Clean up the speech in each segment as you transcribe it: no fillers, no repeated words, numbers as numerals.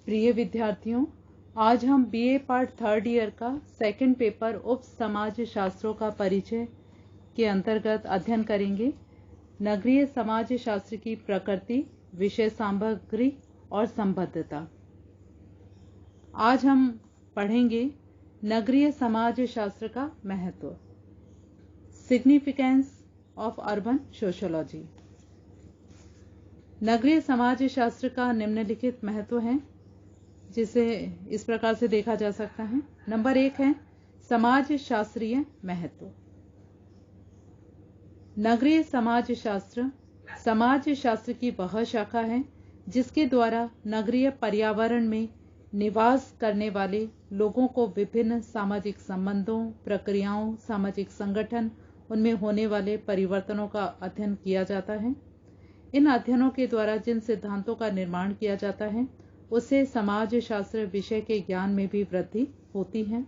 प्रिय विद्यार्थियों, आज हम बीए पार्ट थर्ड ईयर का सेकंड पेपर उप समाज शास्त्रों का परिचय के अंतर्गत अध्ययन करेंगे। नगरीय समाज शास्त्र की प्रकृति, विषय सामग्री और संबद्धता। आज हम पढ़ेंगे नगरीय समाज शास्त्र का महत्व, सिग्निफिकेंस ऑफ अर्बन सोशियोलॉजी। नगरीय समाज शास्त्र का निम्नलिखित महत्व है, जिसे इस प्रकार से देखा जा सकता है। नंबर 1 है समाज शास्त्रीय महत्व। नगरीय समाज शास्त्र की वह शाखा है जिसके द्वारा नगरीय पर्यावरण में निवास करने वाले लोगों को विभिन्न सामाजिक संबंधों, प्रक्रियाओं, सामाजिक संगठन, उनमें होने वाले परिवर्तनों का अध्ययन किया जाता है। इन अध्ययनों के द्वारा जिन सिद्धांतों का निर्माण किया जाता है उससे समाज शास्त्र विषय के ज्ञान में भी वृद्धि होती है।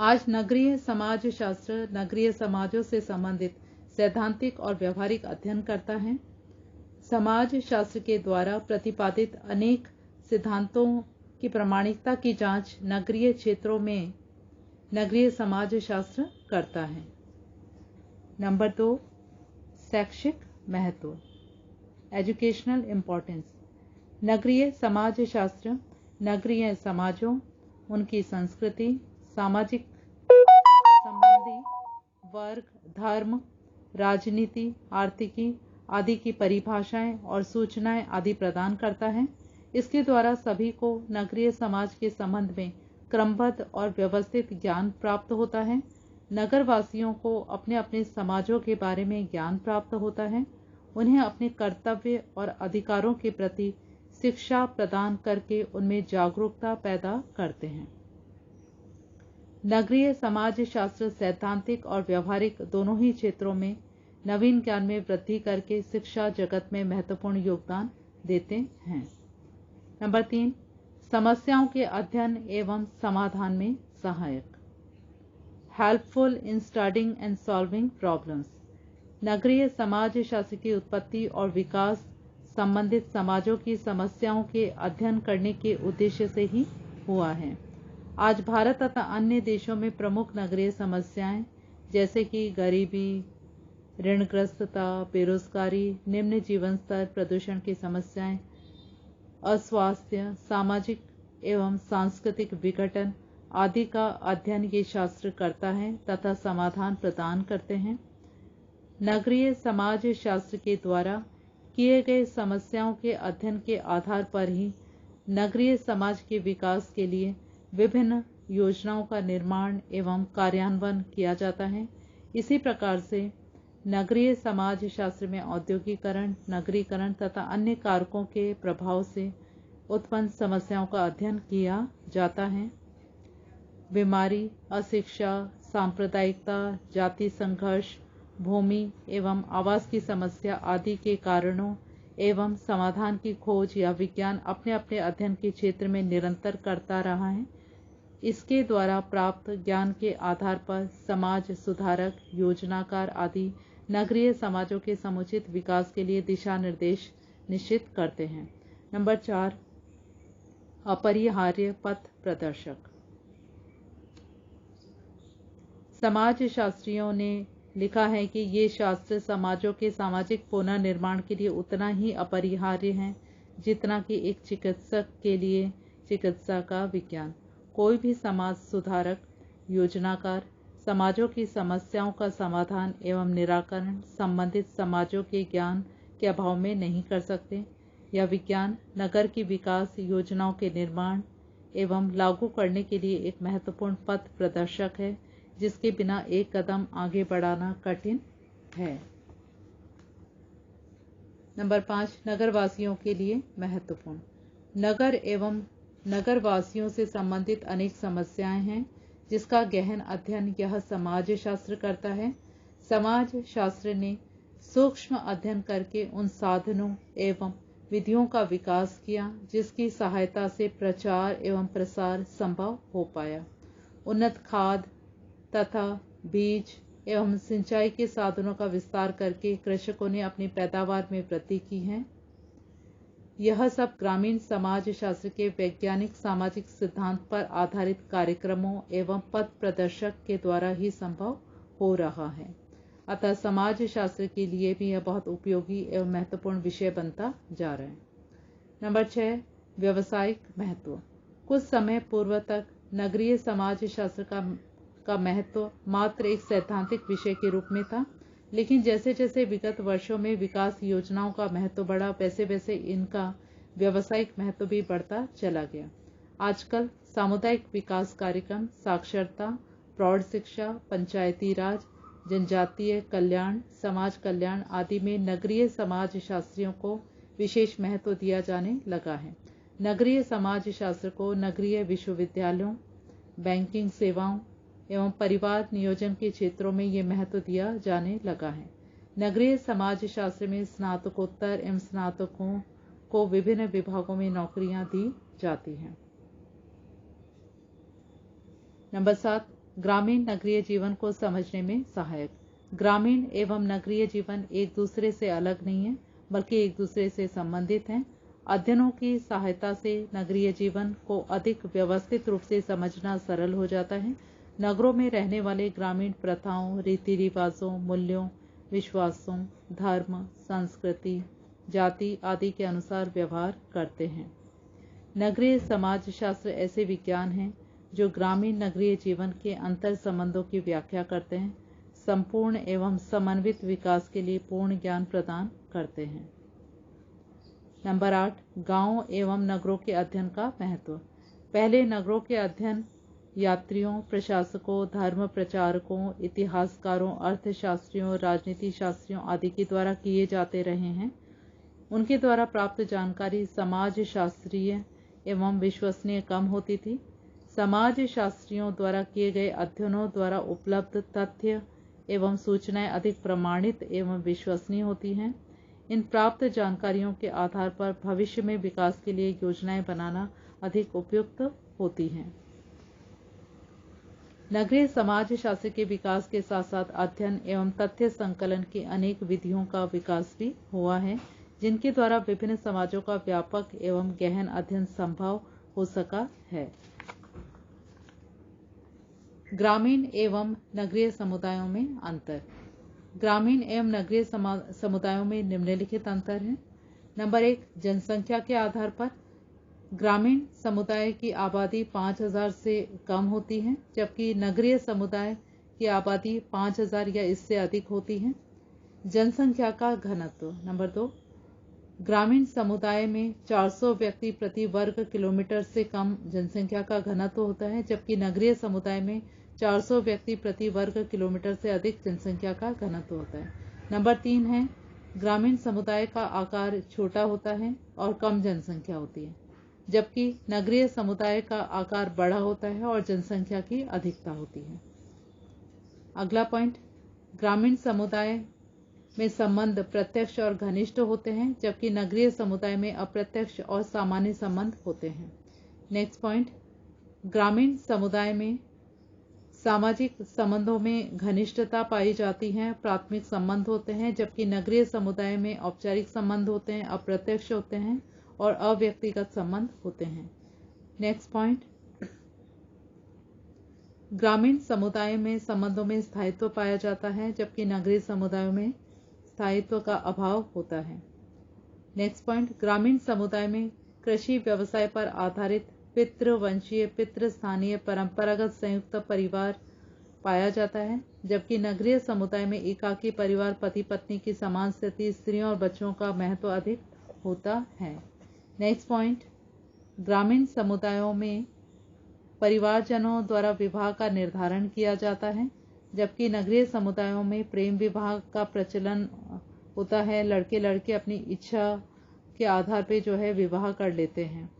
आज नगरीय समाज शास्त्र नगरीय समाजों से संबंधित सैद्धांतिक और व्यवहारिक अध्ययन करता है। समाज शास्त्र के द्वारा प्रतिपादित अनेक सिद्धांतों की प्रामाणिकता की जांच नगरीय क्षेत्रों में नगरीय समाज शास्त्र करता है। नंबर 2, शैक्षिक महत्व, एजुकेशनल इम्पोर्टेंस। नगरीय समाज शास्त्र नगरीय समाजों, उनकी संस्कृति, सामाजिक संबंधी, वर्ग, धर्म, राजनीति, आर्थिकी आदि की परिभाषाएं और सूचनाएं आदि प्रदान करता है। इसके द्वारा सभी को नगरीय समाज के संबंध में क्रमबद्ध और व्यवस्थित ज्ञान प्राप्त होता है। नगरवासियों को अपने अपने समाजों के बारे में ज्ञान प्राप्त होता है। उन्हें अपने कर्तव्य और अधिकारों के प्रति शिक्षा प्रदान करके उनमें जागरूकता पैदा करते हैं। नगरीय समाज शास्त्र सैद्धांतिक और व्यवहारिक दोनों ही क्षेत्रों में नवीन ज्ञान में वृद्धि करके शिक्षा जगत में महत्वपूर्ण योगदान देते हैं। नंबर 3, समस्याओं के अध्ययन एवं समाधान में सहायक, helpful in studying and solving problems. नगरीय समाज शास्त्र की उत्पत्ति और विकास संबंधित समाजों की समस्याओं के अध्ययन करने के उद्देश्य से ही हुआ है। आज भारत तथा अन्य देशों में प्रमुख नगरीय समस्याएं जैसे कि गरीबी, ऋणग्रस्तता, बेरोजगारी, निम्न जीवन स्तर, प्रदूषण की समस्याएं, अस्वास्थ्य, सामाजिक एवं सांस्कृतिक विघटन आदि का अध्ययन ये शास्त्र करता है तथा समाधान प्रदान करते हैं। नगरीय समाज शास्त्र के द्वारा किए गए समस्याओं के अध्ययन के आधार पर ही नगरीय समाज के विकास के लिए विभिन्न योजनाओं का निर्माण एवं कार्यान्वयन किया जाता है। इसी प्रकार से नगरीय समाज शास्त्र में औद्योगिकरण, नगरीकरण तथा अन्य कारकों के प्रभाव से उत्पन्न समस्याओं का अध्ययन किया जाता है। बीमारी, अशिक्षा, सांप्रदायिकता, जाति संघर्ष, भूमि एवं आवास की समस्या आदि के कारणों एवं समाधान की खोज या विज्ञान अपने अपने अध्ययन के क्षेत्र में निरंतर करता रहा है। इसके द्वारा प्राप्त ज्ञान के आधार पर समाज सुधारक, योजनाकार आदि नगरीय समाजों के समुचित विकास के लिए दिशा निर्देश निश्चित करते हैं। नंबर 4, अपरिहार्य पथ प्रदर्शक। समाज शास्त्रियों ने लिखा है कि ये शास्त्र समाजों के सामाजिक पुनर्निर्माण के लिए उतना ही अपरिहार्य है जितना कि एक चिकित्सक के लिए चिकित्सा का विज्ञान। कोई भी समाज सुधारक, योजनाकार समाजों की समस्याओं का समाधान एवं निराकरण संबंधित समाजों के ज्ञान के अभाव में नहीं कर सकते। यह विज्ञान नगर की विकास योजनाओं के निर्माण एवं लागू करने के लिए एक महत्वपूर्ण पथ प्रदर्शक है जिसके बिना एक कदम आगे बढ़ाना कठिन है। नंबर 5, नगरवासियों के लिए महत्वपूर्ण। नगर एवं नगरवासियों से संबंधित अनेक समस्याएं हैं जिसका गहन अध्ययन यह समाज शास्त्र करता है। समाज शास्त्र ने सूक्ष्म अध्ययन करके उन साधनों एवं विधियों का विकास किया जिसकी सहायता से प्रचार एवं प्रसार संभव हो पाया। उन्नत खाद तथा बीज एवं सिंचाई के साधनों का विस्तार करके कृषकों ने अपनी पैदावार में वृद्धि की है। यह सब ग्रामीण समाज शास्त्र के वैज्ञानिक सामाजिक सिद्धांत पर आधारित कार्यक्रमों एवं पथ प्रदर्शक के द्वारा ही संभव हो रहा है। अतः समाज शास्त्र के लिए भी यह बहुत उपयोगी एवं महत्वपूर्ण विषय बनता जा रहा है। नंबर 6, व्यवसायिक महत्व। कुछ समय पूर्व तक नगरीय समाज शास्त्र का महत्व मात्र एक सैद्धांतिक विषय के रूप में था, लेकिन जैसे जैसे विगत वर्षों में विकास योजनाओं का महत्व बढ़ा, वैसे वैसे इनका व्यवसायिक महत्व भी बढ़ता चला गया। आजकल सामुदायिक विकास कार्यक्रम, साक्षरता, प्रौढ़ शिक्षा, पंचायती राज, जनजातीय कल्याण, समाज कल्याण आदि में नगरीय समाज शास्त्रियों को विशेष महत्व दिया जाने लगा है। नगरीय समाज शास्त्र को नगरीय विश्वविद्यालयों, बैंकिंग सेवाओं एवं परिवार नियोजन के क्षेत्रों में ये महत्व दिया जाने लगा है। नगरीय समाज शास्त्र में स्नातकोत्तर एवं स्नातकों को विभिन्न विभागों में नौकरियां दी जाती हैं। नंबर 7, ग्रामीण नगरीय जीवन को समझने में सहायक। ग्रामीण एवं नगरीय जीवन एक दूसरे से अलग नहीं है, बल्कि एक दूसरे से संबंधित हैं। अध्ययनों की सहायता से नगरीय जीवन को अधिक व्यवस्थित रूप से समझना सरल हो जाता है। नगरों में रहने वाले ग्रामीण प्रथाओं, रीति रिवाजों, मूल्यों, विश्वासों, धर्म, संस्कृति, जाति आदि के अनुसार व्यवहार करते हैं। नगरीय समाज शास्त्र ऐसे विज्ञान हैं जो ग्रामीण नगरीय जीवन के अंतर संबंधों की व्याख्या करते हैं, संपूर्ण एवं समन्वित विकास के लिए पूर्ण ज्ञान प्रदान करते हैं। नंबर 8, गांवों एवं नगरों के अध्ययन का महत्व। पहले नगरों के अध्ययन यात्रियों, प्रशासकों, धर्म प्रचारकों, इतिहासकारों, अर्थशास्त्रियों, राजनीति शास्त्रियों आदि के द्वारा किए जाते रहे हैं। उनके द्वारा प्राप्त जानकारी समाज शास्त्रीय एवं विश्वसनीय कम होती थी। समाज शास्त्रियों द्वारा किए गए अध्ययनों द्वारा उपलब्ध तथ्य एवं सूचनाएं अधिक प्रमाणित एवं विश्वसनीय होती हैं। इन प्राप्त जानकारियों के आधार पर भविष्य में विकास के लिए योजनाएं बनाना अधिक उपयुक्त होती हैं। नगरीय समाज शास्त्र के विकास के साथ साथ अध्ययन एवं तथ्य संकलन की अनेक विधियों का विकास भी हुआ है, जिनके द्वारा विभिन्न समाजों का व्यापक एवं गहन अध्ययन संभव हो सका है। ग्रामीण एवं नगरीय समुदायों में अंतर। ग्रामीण एवं नगरीय समुदायों में निम्नलिखित अंतर हैं। नंबर 1, जनसंख्या के आधार पर ग्रामीण समुदाय की आबादी 5000 से कम होती है, जबकि नगरीय समुदाय की आबादी 5000 या इससे अधिक होती है। जनसंख्या का घनत्व। नंबर 2, ग्रामीण समुदाय में 400 व्यक्ति प्रति वर्ग किलोमीटर से कम जनसंख्या का घनत्व होता है, जबकि नगरीय समुदाय में 400 व्यक्ति प्रति वर्ग किलोमीटर से अधिक जनसंख्या का घनत्व होता है। नंबर 3 है, ग्रामीण समुदाय का आकार छोटा होता है और कम जनसंख्या होती है, जबकि नगरीय समुदाय का आकार बड़ा होता है और जनसंख्या की अधिकता होती है। अगला पॉइंट, ग्रामीण समुदाय में संबंध प्रत्यक्ष और घनिष्ठ होते हैं, जबकि नगरीय समुदाय में अप्रत्यक्ष और सामान्य संबंध होते हैं। नेक्स्ट पॉइंट, ग्रामीण समुदाय में सामाजिक संबंधों में घनिष्ठता पाई जाती है, प्राथमिक संबंध होते हैं, जबकि नगरीय समुदाय में औपचारिक संबंध होते हैं, अप्रत्यक्ष होते हैं और अव्यक्तिगत संबंध होते हैं। नेक्स्ट पॉइंट, ग्रामीण समुदाय में संबंधों में स्थायित्व पाया जाता है, जबकि नगरीय समुदायों में स्थायित्व का अभाव होता है। नेक्स्ट पॉइंट, ग्रामीण समुदाय में कृषि व्यवसाय पर आधारित पितृवंशीय, पितृस्थानीय, परंपरागत संयुक्त परिवार पाया जाता है, जबकि नगरीय समुदाय में एकाकी परिवार, पति पत्नी की समान स्थिति, स्त्रियों और बच्चों का महत्व अधिक होता है। नेक्स्ट पॉइंट, ग्रामीण समुदायों में परिवारजनों द्वारा विवाह का निर्धारण किया जाता है, जबकि नगरीय समुदायों में प्रेम विवाह का प्रचलन होता है। लड़के लड़के अपनी इच्छा के आधार पर जो है विवाह कर लेते हैं।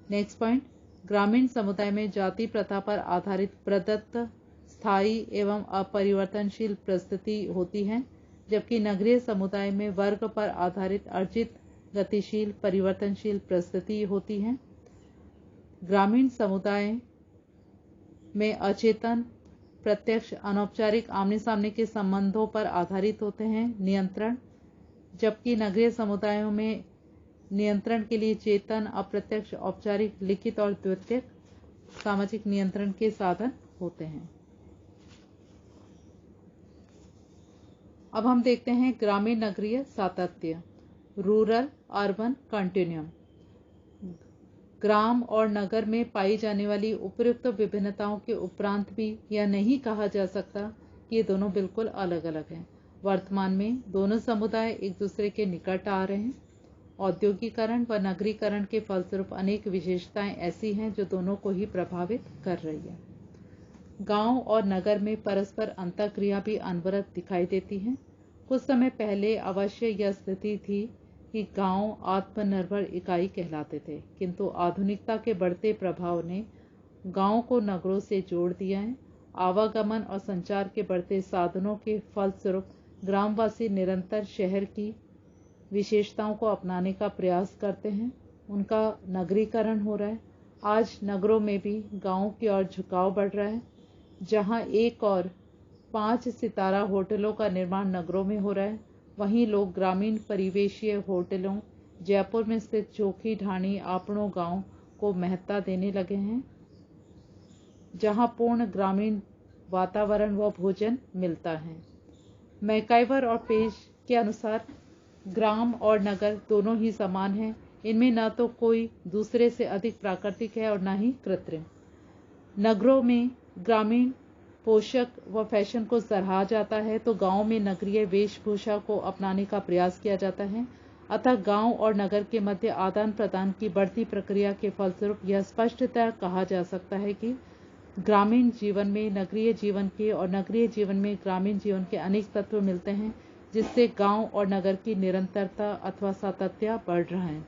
नेक्स्ट पॉइंट, ग्रामीण समुदाय में जाति प्रथा पर आधारित प्रदत्त स्थायी एवं अपरिवर्तनशील परिस्थिति होती है, जबकि नगरीय समुदाय में वर्ग पर आधारित अर्जित गतिशील परिवर्तनशील परिस्थिति होती है। ग्रामीण समुदाय में अचेतन प्रत्यक्ष अनौपचारिक आमने सामने के संबंधों पर आधारित होते हैं नियंत्रण, जबकि नगरीय समुदायों में नियंत्रण के लिए चेतन, अप्रत्यक्ष, औपचारिक, लिखित और द्वितीयक सामाजिक नियंत्रण के साधन होते हैं। अब हम देखते हैं ग्रामीण नगरीय सातत्य, रूरल अर्बन कंटिन्यूम। ग्राम और नगर में पाई जाने वाली उपयुक्त विभिन्नताओं के उपरांत भी यह नहीं कहा जा सकता कि ये दोनों बिल्कुल अलग अलग हैं। वर्तमान में दोनों समुदाय एक दूसरे के निकट आ रहे हैं। औद्योगिकरण व नगरीकरण के फलस्वरूप अनेक विशेषताएं ऐसी हैं जो दोनों को ही प्रभावित कर रही है। गांव और नगर में परस्पर अंतःक्रिया भी अनवरत दिखाई देती है। कुछ समय पहले अवश्य यह स्थिति थी कि गांव आत्मनिर्भर इकाई कहलाते थे, किंतु आधुनिकता के बढ़ते प्रभाव ने गांव को नगरों से जोड़ दिया है। आवागमन और संचार के बढ़ते साधनों के फलस्वरूप ग्रामवासी निरंतर शहर की विशेषताओं को अपनाने का प्रयास करते हैं। उनका नगरीकरण हो रहा है। आज नगरों में भी गांवों की ओर झुकाव बढ़ रहा है। जहां एक और 5 सितारा होटलों का निर्माण नगरों में हो रहा है, वहीं लोग ग्रामीण परिवेशीय होटलों, जयपुर में स्थित चोखी ढाणी आपड़ों गांव को महत्ता देने लगे हैं, जहां पूर्ण ग्रामीण वातावरण व भोजन मिलता है। मैकाइवर और पेज के अनुसार ग्राम और नगर दोनों ही समान हैं। इनमें न तो कोई दूसरे से अधिक प्राकृतिक है और न ही कृत्रिम। नगरों में ग्रामीण पोशाक व फैशन को सराहा जाता है, तो गांव में नगरीय वेशभूषा को अपनाने का प्रयास किया जाता है। अतः गांव और नगर के मध्य आदान प्रदान की बढ़ती प्रक्रिया के फलस्वरूप यह स्पष्टतः कहा जा सकता है कि ग्रामीण जीवन में नगरीय जीवन के और नगरीय जीवन में ग्रामीण जीवन के अनेक तत्व मिलते हैं, जिससे गांव और नगर की निरंतरता अथवा सातत्य बढ़ रहा है।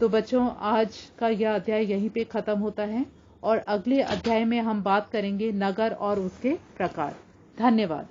तो बच्चों, आज का यह अध्याय यहीं पे खत्म होता है और अगले अध्याय में हम बात करेंगे नगर और उसके प्रकार। धन्यवाद।